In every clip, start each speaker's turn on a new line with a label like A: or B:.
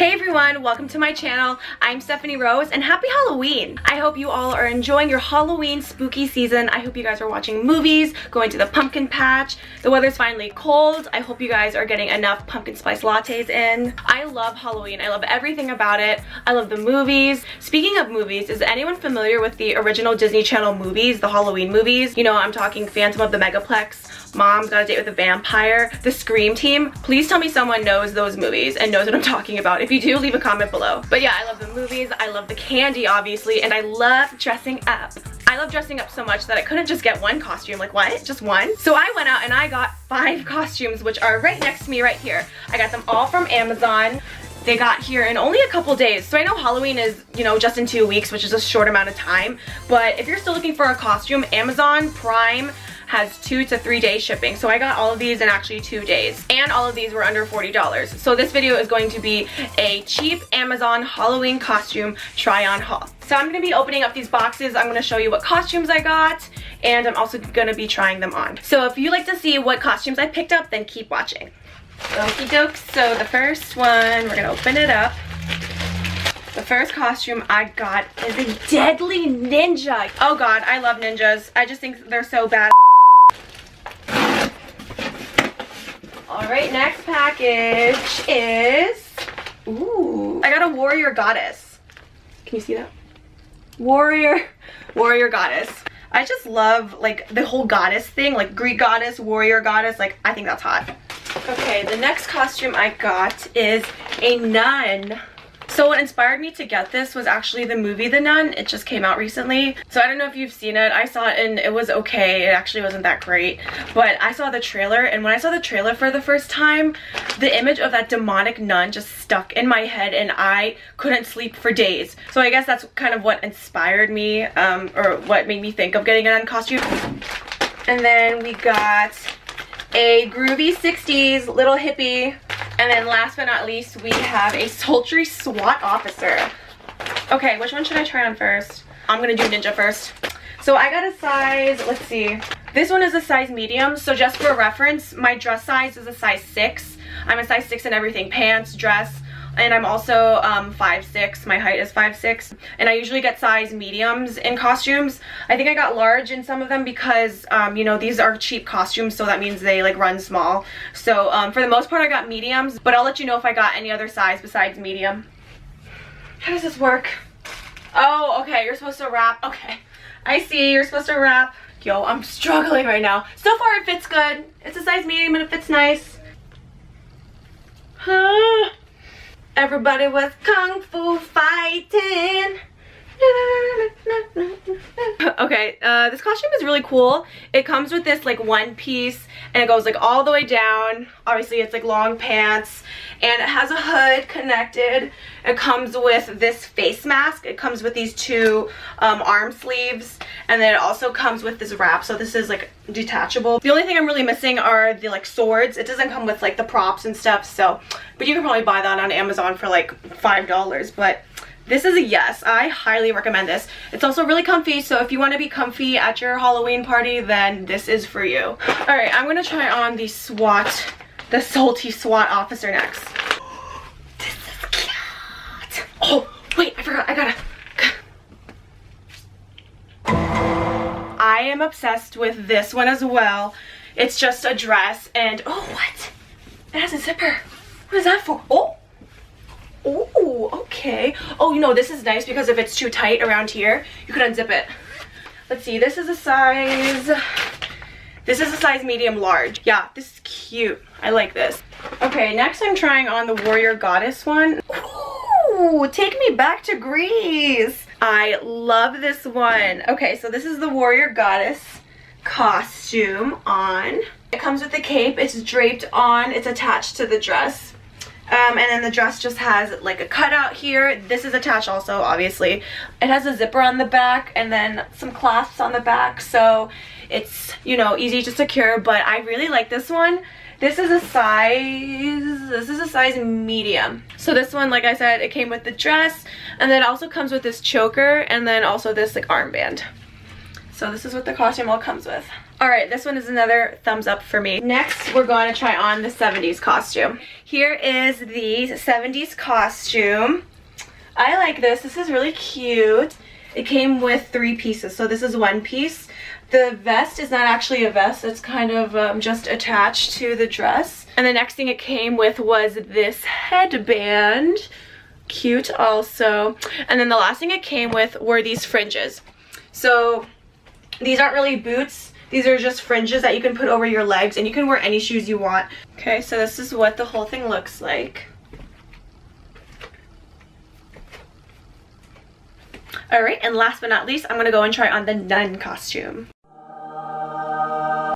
A: Hey everyone, welcome to my channel. I'm Stephanie Rose and happy Halloween. I hope you all are enjoying your Halloween spooky season. I hope you guys are watching movies, going to the pumpkin patch. The weather's finally cold. I hope you guys are getting enough pumpkin spice lattes in. I love Halloween. I love everything about it. I love the movies. Speaking of movies, is anyone familiar with the original Disney Channel movies, the Halloween movies? You know, I'm talking Phantom of the Megaplex, Mom's Got a Date with a Vampire, the Scream Team. Please tell me someone knows those movies and knows what I'm talking about. If you do, leave a comment below. But yeah, I love the movies, I love the candy obviously, and I love dressing up. I love dressing up so much that I couldn't just get one costume. Like, what? Just one? So I went out and I got 5 costumes, which are right next to me right here. I got them all from Amazon. They got here in only a couple days. So I know Halloween is, you know, just in 2 weeks, which is a short amount of time. But if you're still looking for a costume, Amazon Prime has 2 to 3 day shipping. So I got all of these in actually 2 days. And all of these were under $40. So this video is going to be a cheap Amazon Halloween costume try on haul. So I'm going to be opening up these boxes. I'm going to show you what costumes I got. And I'm also going to be trying them on. So if you like to see what costumes I picked up, then keep watching. Okie doke. So the first one, we're going to open it up. The first costume I got is a deadly ninja. Oh god, I love ninjas. I just think they're so bad. Alright, next package is... Ooh. I got a warrior goddess. Can you see that? Warrior goddess. I just love, like, the whole goddess thing. Like, Greek goddess, warrior goddess. Like, I think that's hot. Okay, the next costume I got is a nun. So what inspired me to get this was actually the movie The Nun. It just came out recently. So I don't know if you've seen it. I saw it and it was okay. It actually wasn't that great. But I saw the trailer, and when I saw the trailer for the first time, the image of that demonic nun just stuck in my head and I couldn't sleep for days. So I guess that's kind of what inspired me, or what made me think of getting a nun costume. And then we got a groovy 60s little hippie. And then last but not least, we have a sultry SWAT officer. Okay, which one should I try on first? I'm gonna do ninja first. So I got a size, let's see. This one is a size medium, so just for reference, my dress size is a size 6. I'm a size 6 in everything, pants, dress, and I'm also 5'6". My height is 5'6", and I usually get size mediums in costumes. I think I got large in some of them because you know, these are cheap costumes, so that means they like run small. So for the most part I got mediums, but I'll let you know if I got any other size besides medium. How does this work? Oh, okay, you're supposed to wrap. Okay, I see, you're supposed to wrap. Yo, I'm struggling right now. So far it fits good. It's a size medium and it fits nice. Everybody was kung fu fighting. Okay, this costume is really cool. It comes with this like one piece and it goes like all the way down. Obviously it's like long pants and it has a hood connected. It comes with this face mask. It comes with these 2 arm sleeves, and then it also comes with this wrap, so this is like detachable. The only thing I'm really missing are the like swords. It doesn't come with like the props and stuff, so, but you can probably buy that on Amazon for like $5, but this is a yes. I highly recommend this. It's also really comfy, so if you want to be comfy at your Halloween party, then this is for you. Alright, I'm gonna try on the salty SWAT officer next. This is cute. Oh, wait, I forgot. I am obsessed with this one as well. It's just a dress and, oh, what? It has a zipper. What is that for? Oh. Oh, okay. Oh, you know, this is nice because if it's too tight around here, you can unzip it. Let's see, this is a size medium large. Yeah, this is cute. I like this. Okay, next I'm trying on the warrior goddess one. Ooh, take me back to Greece. I love this one. Okay, so this is the warrior goddess costume on. It comes with the cape. It's draped on. It's attached to the dress. And then the dress just has like a cutout here. This is attached also, obviously. It has a zipper on the back and then some clasps on the back, so it's, you know, easy to secure, but I really like this one. This is a size medium. So this one, like I said, it came with the dress, and then it also comes with this choker and then also this like armband. So this is what the costume all comes with. All right, this one is another thumbs up for me. Next, we're going to try on the 70s costume. Here is the 70s costume. I like this. This is really cute. It came with 3 pieces, so this is 1 piece. The vest is not actually a vest. It's kind of just attached to the dress. And the next thing it came with was this headband. Cute also. And then the last thing it came with were these fringes. So these aren't really boots. These are just fringes that you can put over your legs, and you can wear any shoes you want. Okay, so this is what the whole thing looks like. Alright, and last but not least, I'm going to go and try on the nun costume.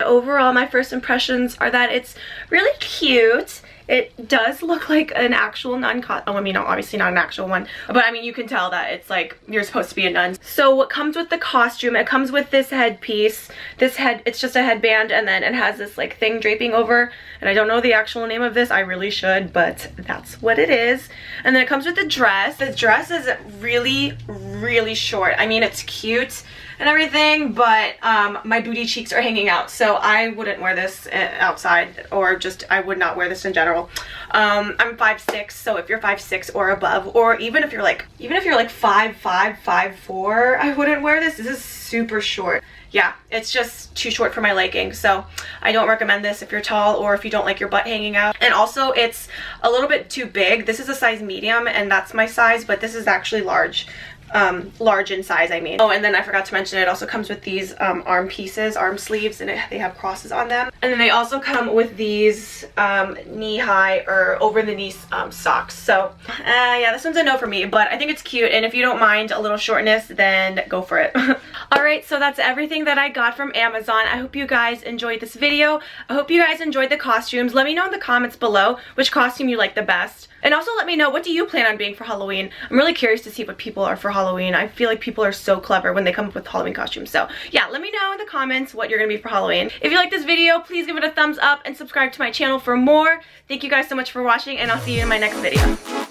A: Overall, my first impressions are that it's really cute. It does look like an actual nun costume. Oh, I mean, no, obviously not an actual one. But I mean, you can tell that it's like, you're supposed to be a nun. So what comes with the costume, it comes with this headpiece. It's just a headband, and then it has this like thing draping over. And I don't know the actual name of this. I really should, but that's what it is. And then it comes with the dress. The dress is really, really short. I mean, it's cute and everything, but my booty cheeks are hanging out, so I wouldn't wear this outside, or just I would not wear this in general. I'm 5'6", so if you're 5'6" or above, or even if you're like 5'5", 5'4", I wouldn't wear this. This is super short. Yeah, it's just too short for my liking, so I don't recommend this if you're tall or if you don't like your butt hanging out. And also, it's a little bit too big. This is a size medium, and that's my size, but this is actually large. Large in size, I mean. Oh, and then I forgot to mention, it also comes with these arm pieces, arm sleeves, and they have crosses on them. And then they also come with these knee-high or over-the-knee socks. So yeah, this one's a no for me, but I think it's cute, and if you don't mind a little shortness, then go for it. Alright, so that's everything that I got from Amazon. I hope you guys enjoyed this video. I hope you guys enjoyed the costumes. Let me know in the comments below which costume you like the best. And also let me know, what do you plan on being for Halloween? I'm really curious to see what people are for Halloween. I feel like people are so clever when they come up with Halloween costumes. So yeah, let me know in the comments what you're gonna be for Halloween. If you like this video, please give it a thumbs up and subscribe to my channel for more. Thank you guys so much for watching, and I'll see you in my next video.